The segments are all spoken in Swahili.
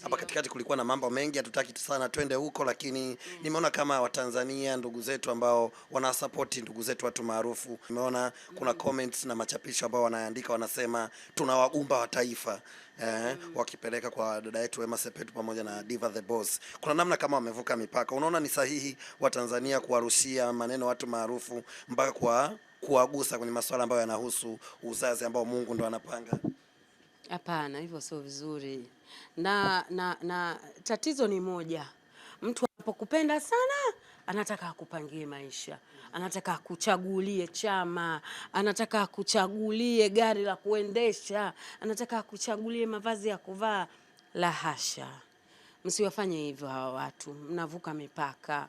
Hapa katikati kulikuwa na mambo mengi, hatutaki sana twende huko, lakini nimeona kama Watanzania ndugu zetu ambao wanasupport ndugu zetu watu maarufu. Nimeona kuna comments na machapisho ambao wanaandika wanasema tunawagumba wa taifa. Wakipeleka kwa dada yetu Wema Sepetu pamoja na Diva the Boss. Kuna namna kama wamevuka mipaka. Unaona ni sahihi wa Tanzania kuwarushia maneno watu maarufu mpaka kuwagusa kwenye masuala ambayo yanahusu uzazi ambao Mungu ndo anapanga? Hapana, hivyo sio vizuri. Na tatizo ni moja. Mtu anapokupenda sana, anataka akupangie maisha. Anataka akuchagulie chama, anataka akuchagulie gari la kuendesha, anataka akuchagulie mavazi ya kuvaa. La hasha. Msiwafanye hivyo hawa watu. Mnavuka mipaka.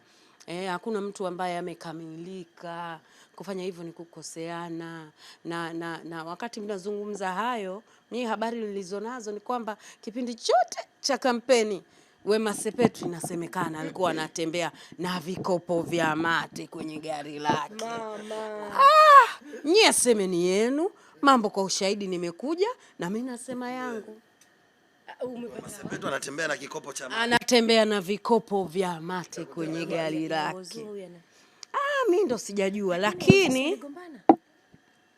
Hakuna mtu ambaye amekamilika. Kufanya hivyo ni kukoseana. Na wakati mnazungumza hayo, mimi habari nilizonazo ni kwamba kipindi chote cha kampeni Wema Sepetu inasemekana alikuwa anatembea na vikopo vya mate kwenye gari lake. Mama. Nyie semeni yenu, mambo kwa ushahidi nimekuja na mimi nasema yangu. Wema Sepetu anatembea na kikopo cha mate. Anatembea na vikopo vya mate kwenye gari lake. Mimi ndo sijajua, lakini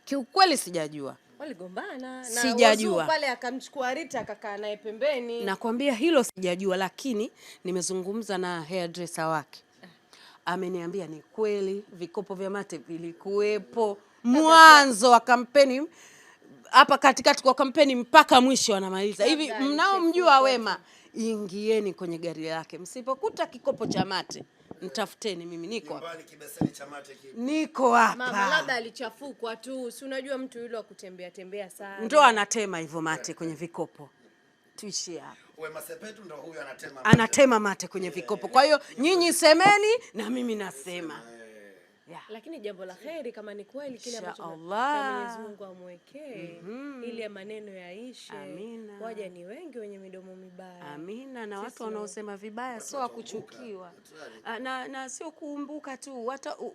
kiukweli sijajua. Waligombana na sijajua. Pale akamchukua Rita akakaa naye pembeni. Nakwambia hilo sijajua, lakini nimezungumza na hairdresser wake. Ameniambia ni kweli vikopo vya mate vilikuwepo mwanzo wa kampeni, hapa katikati kwa kampeni mpaka mwisho anamaliza. Hivi mnaomjua Wema, ingieni kwenye gari lake. Msipokuta kikopo cha mate, mtafuteni, mimi niko hapa. Nyumbani kibeseni cha mate kipo. Niko hapa. Mama labda alichafukwa tu. Si unajua mtu yule wa kutembea tembea sana. Ndio anatema hivyo mate kwenye vikopo. Tuishie hapa. Wema Sepetu ndio huyo anatema mate kwenye vikopo. Kwa hiyo nyinyi semeni na mimi nasema. Lakini jambo la kheri kama ni kweli kile ambacho Mwenyezi Mungu amwekee ili maneno yaishe. Amina. Waja ni wengi wenye midomo mibaya. Amina. Na watu wanaosema vibaya sio wa kuchukiwa. Na sio kuumbuka tu.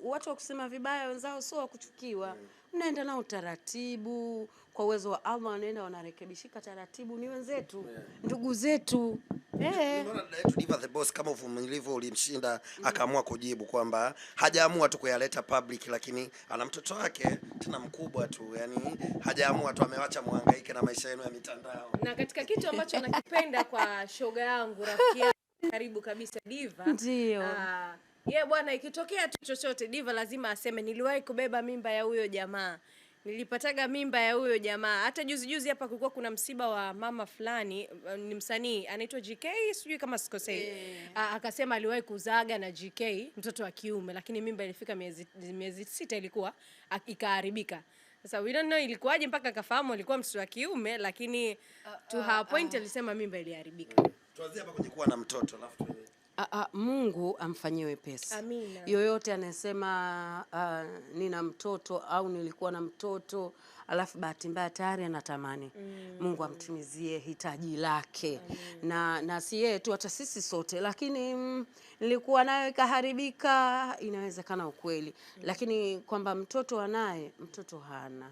Watu wa kusema vibaya wenzao sio wa kuchukiwa. Mnaenda nao taratibu. Kwa uwezo wa Allah wanaenda wanarekebishika taratibu, ni wenzetu, ndugu zetu. Unaona dada yetu Diva the Boss kama uvumilivu ulimshinda, akaamua kujibu kwamba hajaamua tu kuyaleta public, lakini ana mtoto wake tena mkubwa tu, yani hajaamua tu, amewacha muhangaike na maisha yenu ya mitandao. Na katika kitu ambacho nakipenda kwa shoga yangu, rafiki yangu karibu kabisa Diva, ndio bwana, ikitokea tu chochote Diva lazima aseme niliwahi kubeba mimba ya huyo jamaa. Nilipataga mimba ya huyo jamaa. Hata juzi hapa kulikuwa kuna msiba wa mama fulani, ni msanii anaitwa GK, sijui kama sikosei. Akasema aliwahi kuzaga na GK mtoto wa kiume, lakini mimba ilifika miezi 6 ilikuwa ikaharibika. Sasa we don't know ilikuwaje mpaka akafahamu alikuwa mtoto wa kiume, lakini to her point alisema mimba iliharibika. Tuanzie hapa kwenye kuwa na mtoto alafu Mungu amfanyie wepesi. Amina. Yoyote anasema nina mtoto au nilikuwa na mtoto alafu bahati mbaya tayari anatamani, Mungu amtimizie hitaji lake. Na si yeye tu, hata sisi sote. Lakini nilikuwa nayo ikaharibika, inawezekana ukweli. Lakini kwamba mtoto anaye, mtoto hana.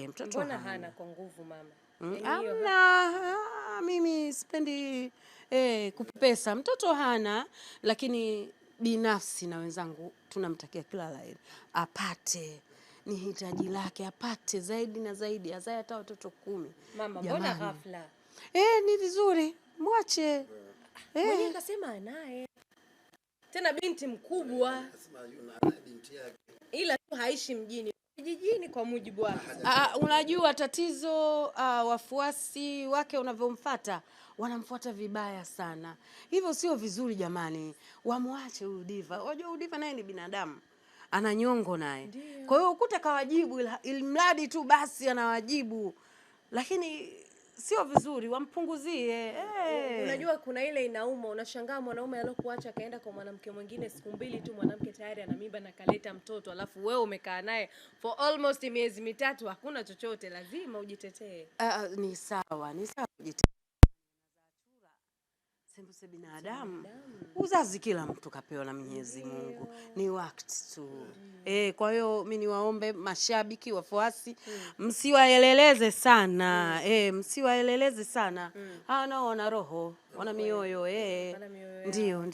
Mtoto hana kwa nguvu mama. Mimi sipendi kupesa. Mtoto hana, lakini binafsi na wenzangu tunamtakia kila la heri. Apate, ni hitaji lake, apate zaidi na zaidi, azae hata watoto 10. Mama, mbona ghafla? Ni vizuri, mwache. Mwenye kasema anaye. Tena binti mkubwa. Nasema yuna binti yake. Ila tu haishi mjini. Kijijini kwa mujibu wake. Unajua tatizo, wafuasi wake unavyomfuata, wanamfuata vibaya sana. Hivyo sio vizuri jamani. Wamwache huyu Diva. Unajua huyu Diva naye ni binadamu. Ana nyongo naye. Kwa hiyo ukuta kawajibu ilimradi tu basi anawajibu. Lakini sio vizuri, wampunguzie. Unajua kuna ile inauma, unashangaa mwanaume aliyokuacha kaenda kwa mwanamke mwingine siku 2 tu, mwanamke tayari ana mimba na kaleta mtoto, alafu wewe umekaa naye for almost miezi 3, hakuna chochote. Lazima ujitetee. Ni sawa kujitetea. sembuse binadamu. Uzazi kila mtu kapewa na Mwenyezi Mungu, ni wakati tu. Kwa hiyo mimi niwaombe mashabiki, wafuasi, msiwaeleleze sana. Msiwaeleleze sana. Hawa nao wana roho, wana mioyo. Ndio.